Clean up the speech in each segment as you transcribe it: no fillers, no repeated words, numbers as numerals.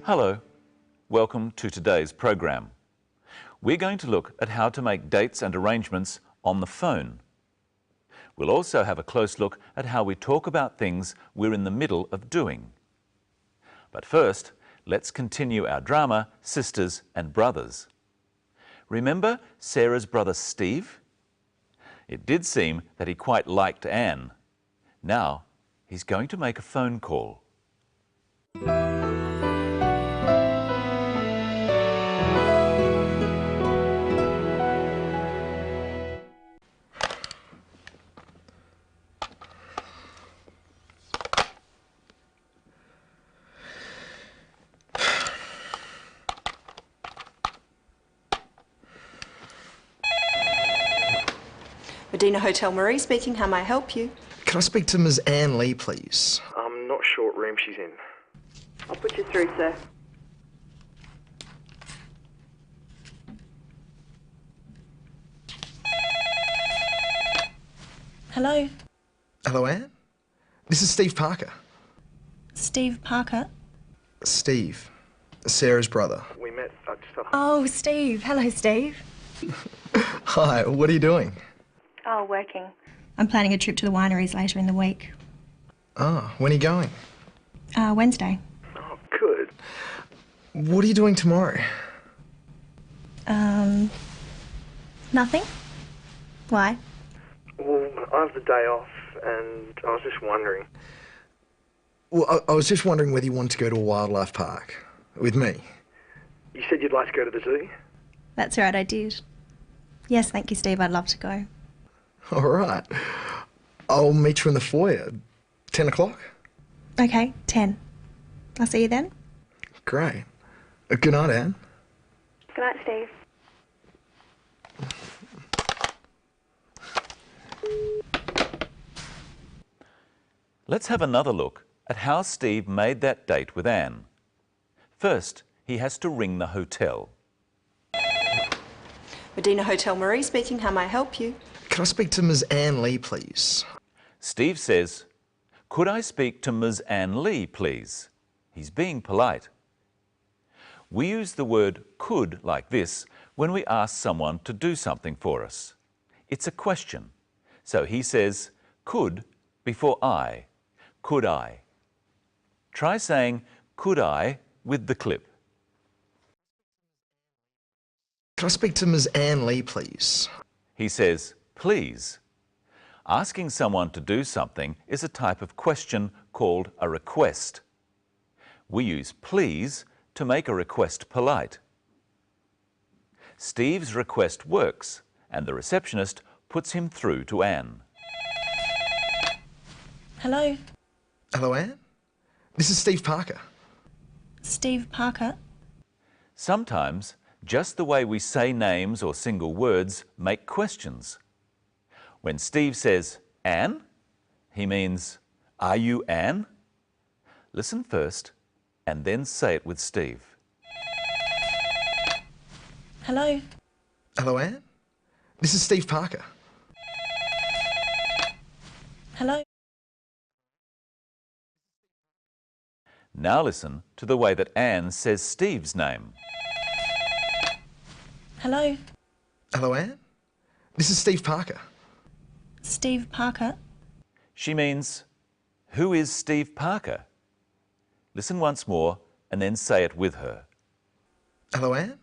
Hello, welcome to today's program. We're going to look at how to make dates and arrangements on the phone. We'll also have a close look at how we talk about things we're in the middle of doing. But first, let's continue our drama, Sisters and Brothers. Remember Sarah's brother Steve? It did seem that he quite liked Anne. Now, he's going to make a phone call. Medina Hotel Marie speaking. How may I help you? Can I speak to Ms. Anne Lee, please? I'm not sure what room she's in. I'll put you through, sir. Hello, Hello, Anne? This is Steve Parker. Steve Parker. Steve, Sarah's brother. We met just Oh, Steve. Hello, Steve. Hi, what are you doing? Oh, working. I'm planning a trip to the wineries later in the week. Ah, when are you going? Wednesday. Oh, good. What are you doing tomorrow? Nothing? Why? Well, I have the day off, and I was just wondering. Well, I was just wondering whether you wanted to go to a wildlife park with me. You said you'd like to go to the zoo? That's right, I did. Yes, thank you, Steve. I'd love to go. All right. I'll meet you in the foyer. 10 o'clock? Okay, 10. I'll see you then. Great. Good night, Anne. Good night, Steve. Let's have another look at how Steve made that date with Anne. First, he has to ring the hotel. Medina Hotel Marie speaking. How may I help you? Can I speak to Ms. Anne Lee, please? Steve says, "Could I speak to Ms. Anne Lee, please?" He's being polite. We use the word could like this when we ask someone to do something for us. It's a question. So he says, could before I. Could I? Try saying, could I, with the clip. Can I speak to Ms. Anne Lee, please? He says, please. Asking someone to do something is a type of question called a request. We use please to make a request polite. Steve's request works, and the receptionist puts him through to Anne. Hello, Hello, Anne? This is Steve Parker. Steve Parker. Sometimes, just the way we say names or single words make questions. When Steve says, Anne, he means, are you Anne? Listen first, and then say it with Steve. Hello, Hello, Anne? This is Steve Parker. hello. Now listen to the way that Anne says Steve's name. Hello, Hello, Anne? This is Steve Parker. Steve Parker. She means, who is Steve Parker? Listen once more and then say it with her. Hello, Anne?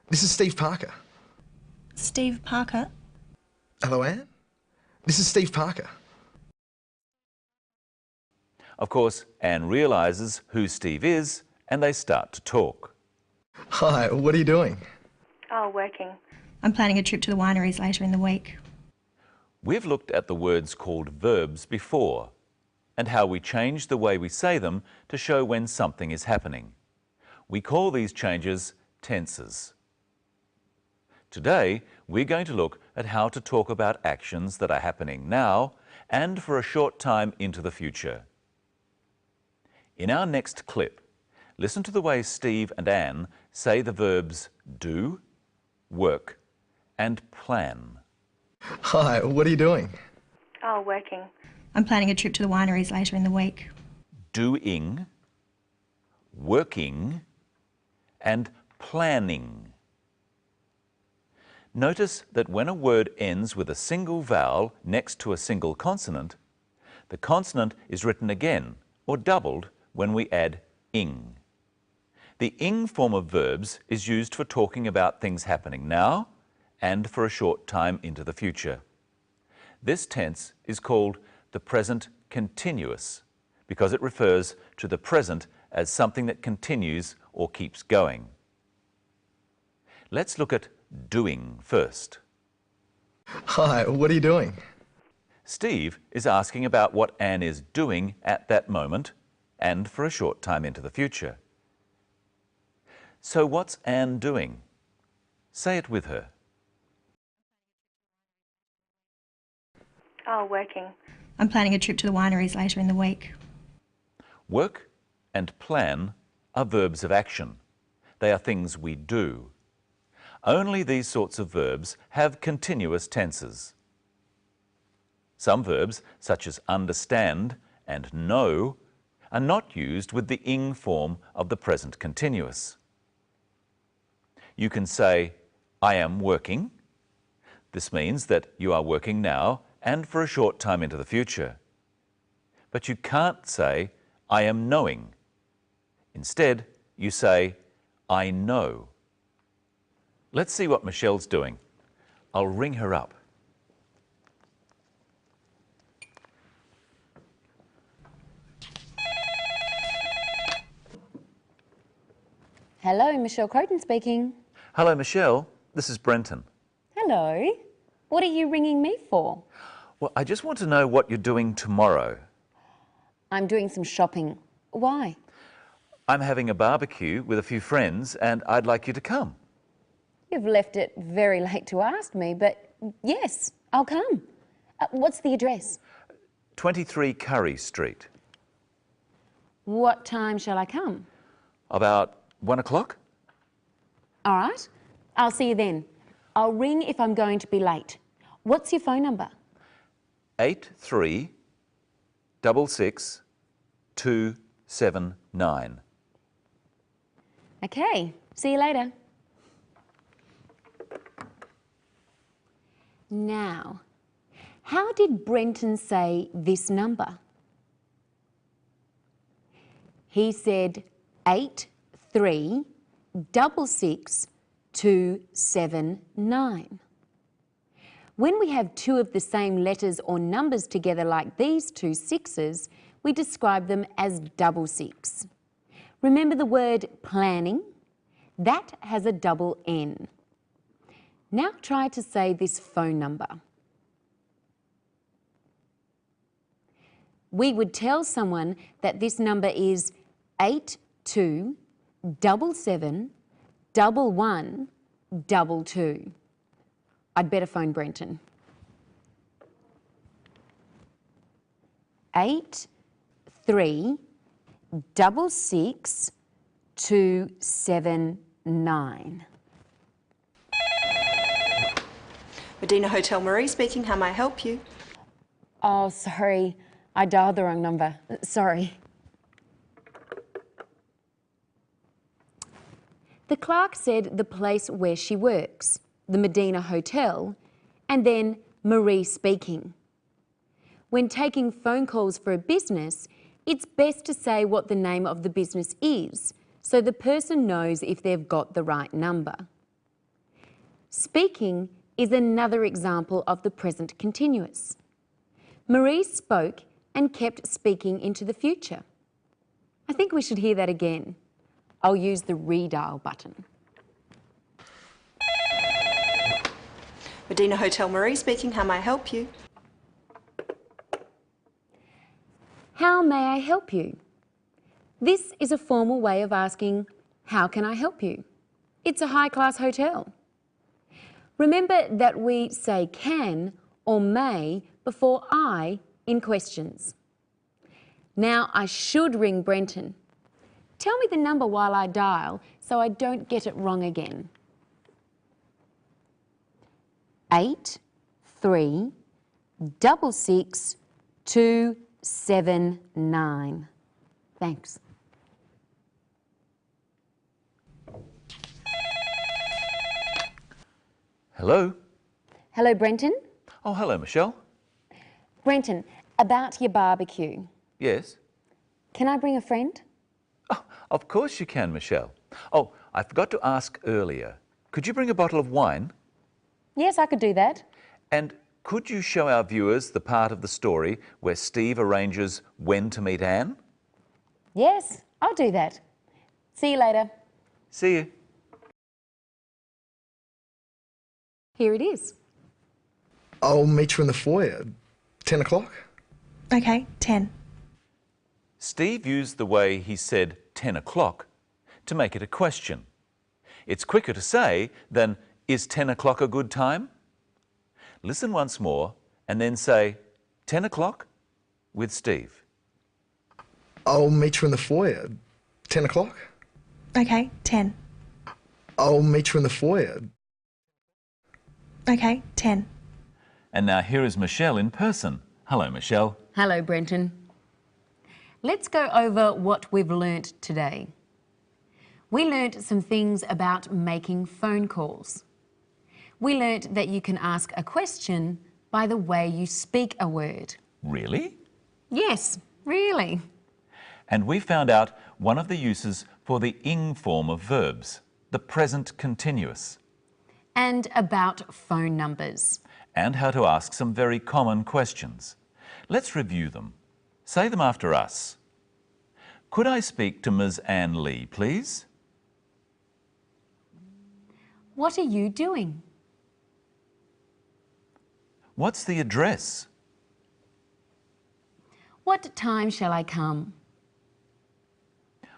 This is Steve Parker. Steve Parker. Hello, Anne? This is Steve Parker. Of course, Anne realises who Steve is and they start to talk. Hi, what are you doing? Oh, working. I'm planning a trip to the wineries later in the week. We've looked at the words called verbs before and how we change the way we say them to show when something is happening. We call these changes tenses. Today, we're going to look at how to talk about actions that are happening now and for a short time into the future. In our next clip, listen to the way Steve and Anne say the verbs do, work, and plan. Hi, what are you doing? Oh, working. I'm planning a trip to the wineries later in the week. Doing, working, and planning. Notice that when a word ends with a single vowel next to a single consonant, the consonant is written again or doubled when we add ing. The ing form of verbs is used for talking about things happening now and for a short time into the future. This tense is called the present continuous because it refers to the present as something that continues or keeps going. Let's look at doing first. Hi, what are you doing? Steve is asking about what Anne is doing at that moment and for a short time into the future. So what's Anne doing? Say it with her. Oh, working. I'm planning a trip to the wineries later in the week. Work and plan are verbs of action. They are things we do. Only these sorts of verbs have continuous tenses. Some verbs, such as understand and know, are not used with the ing form of the present continuous. You can say, I am working. This means that you are working now and for a short time into the future. But you can't say, I am knowing. Instead, you say, I know. Let's see what Michelle's doing. I'll ring her up. Hello, Michelle Croton speaking. Hello, Michelle. This is Brenton. Hello. What are you ringing me for? Well, I just want to know what you're doing tomorrow. I'm doing some shopping. Why? I'm having a barbecue with a few friends and I'd like you to come. You've left it very late to ask me, but yes, I'll come. What's the address? 23 Curry Street. What time shall I come? About 1 o'clock? All right. I'll see you then. I'll ring if I'm going to be late. What's your phone number? 8366 279. Okay. See you later. Now, how did Brenton say this number? He said 8366 279. When we have two of the same letters or numbers together like these two sixes, we describe them as double six. Remember the word planning? That has a double N. Now try to say this phone number. We would tell someone that this number is 82771122. I'd better phone Brenton. 8366 279. Medina Hotel Marie speaking. How may I help you? Oh, sorry. I dialed the wrong number. Sorry. The clerk said the place where she works, the Medina Hotel, and then Marie speaking. When taking phone calls for a business, it's best to say what the name of the business is so the person knows if they've got the right number. Speaking is another example of the present continuous. Marie spoke and kept speaking into the future. I think we should hear that again. I'll use the redial button. Medina Hotel Marie speaking. How may I help you? How may I help you? This is a formal way of asking, how can I help you? It's a high-class hotel. Remember that we say can or may before I in questions. Now I should ring Brenton. Tell me the number while I dial so I don't get it wrong again. 8366 279. Thanks. Hello? Hello, Brenton. Oh, hello, Michelle. Brenton, about your barbecue. Yes? Can I bring a friend? Oh, of course you can, Michelle. Oh, I forgot to ask earlier. Could you bring a bottle of wine? Yes, I could do that. And could you show our viewers the part of the story where Steve arranges when to meet Anne? Yes, I'll do that. See you later. See you. Here it is. I'll meet you in the foyer. 10 o'clock? Okay, 10. Steve used the way he said 10 o'clock to make it a question. It's quicker to say than, is 10 o'clock a good time? Listen once more and then say, 10 o'clock with Steve. I'll meet you in the foyer. 10 o'clock? Okay, 10. I'll meet you in the foyer. Okay, 10. And now here is Michelle in person. Hello, Michelle. Hello, Brenton. Let's go over what we've learnt today. We learnt some things about making phone calls. We learnt that you can ask a question by the way you speak a word. Really? Yes, really. And we found out one of the uses for the ing form of verbs, the present continuous. And about phone numbers. And how to ask some very common questions. Let's review them. Say them after us. Could I speak to Ms. Anne Lee, please? What are you doing? What's the address? What time shall I come?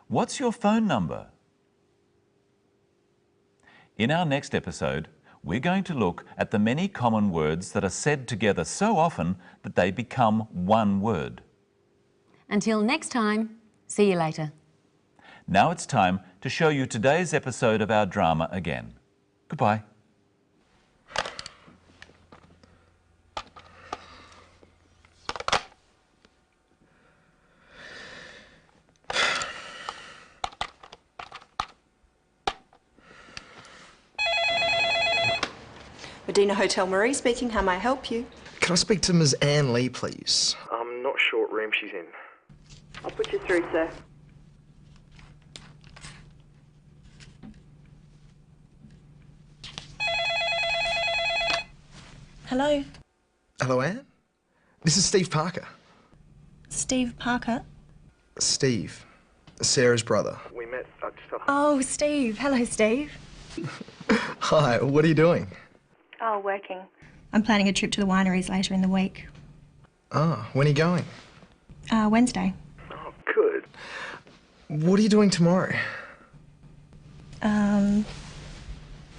What's your phone number? In our next episode, we're going to look at the many common words that are said together so often that they become one word. Until next time, see you later. Now it's time to show you today's episode of our drama again. Goodbye. Medina Hotel Marie speaking. How may I help you? Can I speak to Ms. Anne Lee, please? I'm not sure what room she's in. I'll put you through, sir. Hello, Hello, Anne? This is Steve Parker. Steve Parker. Steve, Sarah's brother. We met just up. Oh, Steve. Hello, Steve. Hi, what are you doing? Oh, working. I'm planning a trip to the wineries later in the week. Ah, when are you going? Wednesday. Oh, good. What are you doing tomorrow?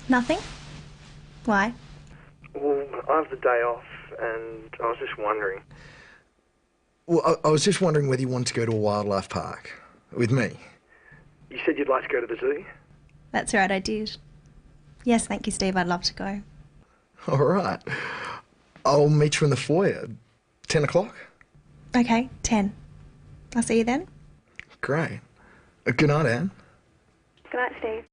Nothing? Why? Well, I have the day off, and I was just wondering. Well, I was just wondering whether you wanted to go to a wildlife park with me. You said you'd like to go to the zoo? That's right, I did. Yes, thank you, Steve. I'd love to go. All right. I'll meet you in the foyer. 10 o'clock? Okay, 10. I'll see you then. Great. Good night, Anne. Good night, Steve.